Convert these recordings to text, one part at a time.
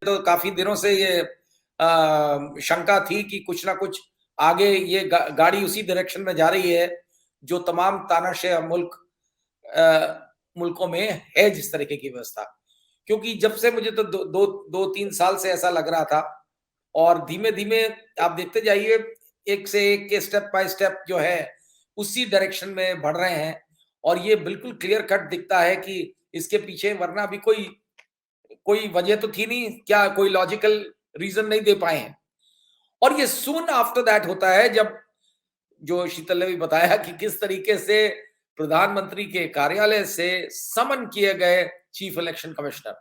तो काफी दिनों से ये शंका थी कि कुछ ना कुछ आगे ये गाड़ी उसी डायरेक्शन में जा रही है जो तमाम तानाशाह मुल्कों में है जिस तरीके की व्यवस्था। क्योंकि जब से मुझे तो दो तीन साल से ऐसा लग रहा था और धीमे धीमे आप देखते जाइए एक से एक के स्टेप बाय स्टेप जो है उसी डायरेक्शन में बढ़ रहे हैं और ये बिल्कुल क्लियर कट दिखता है कि इसके पीछे वरना अभी कोई कोई वजह तो थी नहीं, क्या कोई लॉजिकल रीजन नहीं दे पाए हैं। और ये सून आफ्टर दैट होता है जब जो शीतल ने भी बताया कि किस तरीके से प्रधानमंत्री के कार्यालय से समन किए गए chief election commissioner.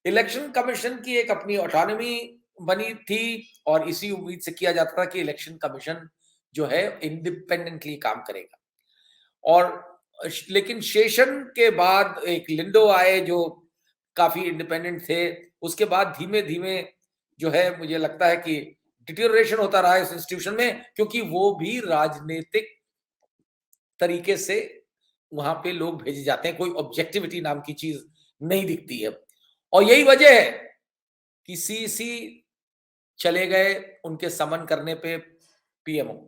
Election commission की एक अपनी ऑटोनॉमी बनी थी और इसी उम्मीद से किया जाता था कि इलेक्शन कमीशन जो है इंडिपेंडेंटली काम करेगा। और लेकिन सेशन के बाद एक लिंडो आए जो काफी इंडिपेंडेंट थे। उसके बाद धीमे धीमे जो है मुझे लगता है कि डिटेरियोरेशन होता रहा है इस इंस्टीट्यूशन में, क्योंकि वो भी राजनीतिक तरीके से वहां पे लोग भेजे जाते हैं, कोई ऑब्जेक्टिविटी नाम की चीज नहीं दिखती है। और यही वजह है कि सीईसी चले गए उनके समन करने पे पीएमओ।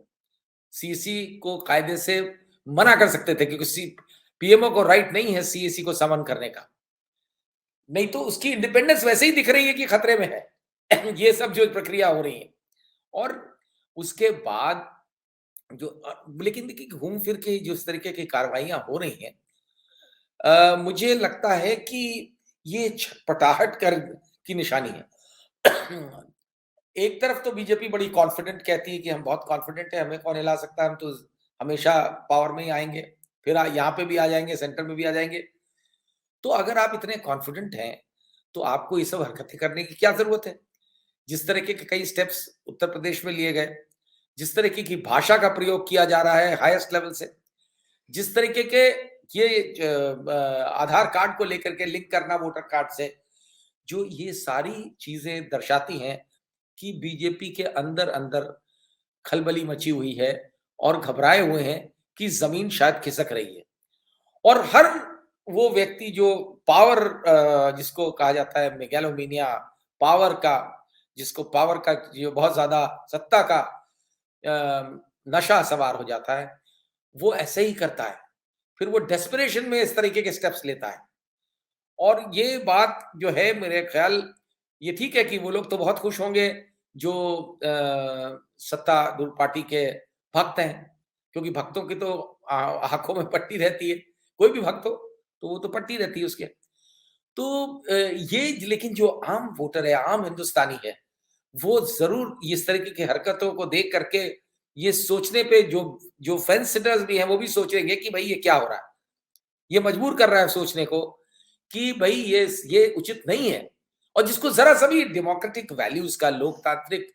सीईसी को कायदे से मना कर सकते थे क्योंकि पीएमओ को राइट नहीं है सीईसी को समन करने का। नहीं तो उसकी इंडिपेंडेंस वैसे ही दिख रही है कि खतरे में है। ये सब जो प्रक्रिया हो रही है और उसके बाद जो लेकिन देखिए घूम फिर के जिस तरीके की कार्रवाइयां हो रही हैं, मुझे लगता है कि ये छटपटाहट कर की निशानी है। एक तरफ तो बीजेपी बड़ी कॉन्फिडेंट कहती है कि हम बहुत कॉन्फिडेंट है, हमें कौन हिला सकता है, हम तो हमेशा पावर में ही आएंगे, फिर यहाँ पे भी आ जाएंगे, सेंटर में भी आ जाएंगे। तो अगर आप इतने कॉन्फिडेंट हैं तो आपको ये सब हरकतें करने की क्या जरूरत है। जिस तरीके के कई स्टेप्स उत्तर प्रदेश में लिए गए, जिस तरीके की भाषा का प्रयोग किया जा रहा है हाईएस्ट लेवल से, जिस तरीके के ये आधार कार्ड को लेकर के लिंक करना वोटर कार्ड से, जो ये सारी चीजें दर्शाती हैं कि बीजेपी के अंदर अंदर खलबली मची हुई है और घबराए हुए हैं कि जमीन शायद खिसक रही है। और हर वो व्यक्ति जो पावर जिसको कहा जाता है मेगालोमेनिया, पावर का, जिसको पावर का जो बहुत ज्यादा सत्ता का नशा सवार हो जाता है, वो ऐसे ही करता है। फिर वो डेस्परेशन में इस तरीके के स्टेप्स लेता है। और ये बात जो है मेरे ख्याल ये ठीक है कि वो लोग तो बहुत खुश होंगे जो सत्तारूढ़ पार्टी के भक्त हैं, क्योंकि भक्तों की तो आंखों में पट्टी रहती है, कोई भी भक्त हो तो वो तो पट्टी रहती है उसके। तो ये लेकिन जो आम वोटर है, आम हिंदुस्तानी है, वो जरूर इस तरीके की हरकतों को देख करके ये सोचने पे जो जो फेंस सिटर्स भी हैं वो भी सोचेंगे कि भाई ये क्या हो रहा है। ये मजबूर कर रहा है सोचने को कि भाई ये उचित नहीं है। और जिसको जरा सा भी डेमोक्रेटिक वैल्यूज का, लोकतांत्रिक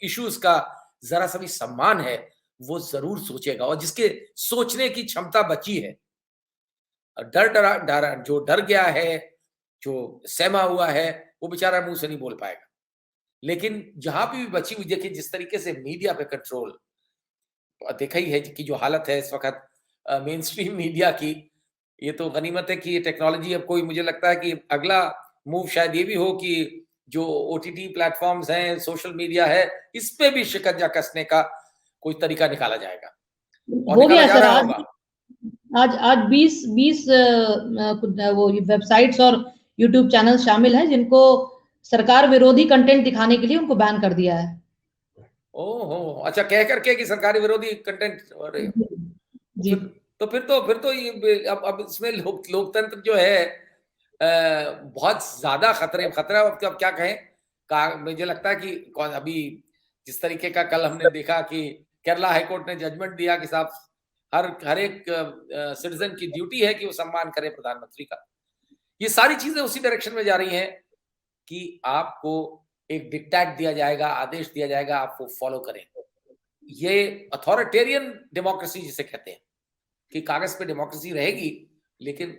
इश्यूज का जरा सा भी सम्मान है, वो जरूर सोचेगा। और जिसके सोचने की क्षमता बची है, जो डर गया है, जो सहमा हुआ है, वो बेचारा मुंह से नहीं बोल पाएगा। लेकिन जहां भी बची हुई, देखिए जिस तरीके से मीडिया पे कंट्रोल देखा ही है कि जो हालत है इस वक्त मेन स्ट्रीम मीडिया की, ये तो गनीमत है कि ये टेक्नोलॉजी अब कोई, मुझे लगता है कि अगला मूव शायद ये भी हो कि जो ओटीटी प्लेटफॉर्म्स हैं, सोशल मीडिया है, इस पे भी शिकंजा कसने का कोई तरीका निकाला जाएगा और हो निकाला गया जा सर। रहा आज होगा। आज आज 20 वो वेबसाइट्स और यूट्यूब चैनल शामिल हैं जिनको सरकार विरोधी कंटेंट दिखाने के लिए उनको बैन कर दिया है। ओहो, अच्छा, कह करके कि सरकारी विरोधी कंटेंट। अरे, जी। तो जी। फिर तो ये अब इसमें लोकतंत्र जो है बहुत ज्यादा खतरा। अब क्या कहें, मुझे लगता है कि कौन अभी जिस तरीके का कल हमने देखा कि केरला हाईकोर्ट ने जजमेंट दिया कि साहब हर हर एक सिटीजन की ड्यूटी है कि वो सम्मान करे प्रधानमंत्री का। ये सारी चीजें उसी डायरेक्शन में जा रही हैं कि आपको एक डिक्टेट दिया जाएगा, आदेश दिया जाएगा, आप वो फॉलो करें। ये अथॉरिटेरियन डेमोक्रेसी जिसे कहते हैं कि कागज पे डेमोक्रेसी रहेगी, लेकिन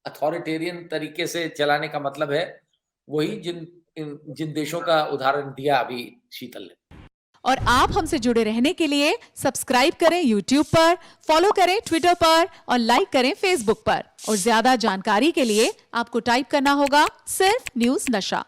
अथॉरिटेरियन तरीके से चलाने का मतलब है वही जिन जिन देशों का उदाहरण दिया अभी शीतल ने। और आप हमसे जुड़े रहने के लिए सब्सक्राइब करें YouTube पर, फॉलो करें ट्विटर पर और लाइक करें Facebook पर। और ज्यादा जानकारी के लिए आपको टाइप करना होगा सिर्फ न्यूज़ नशा।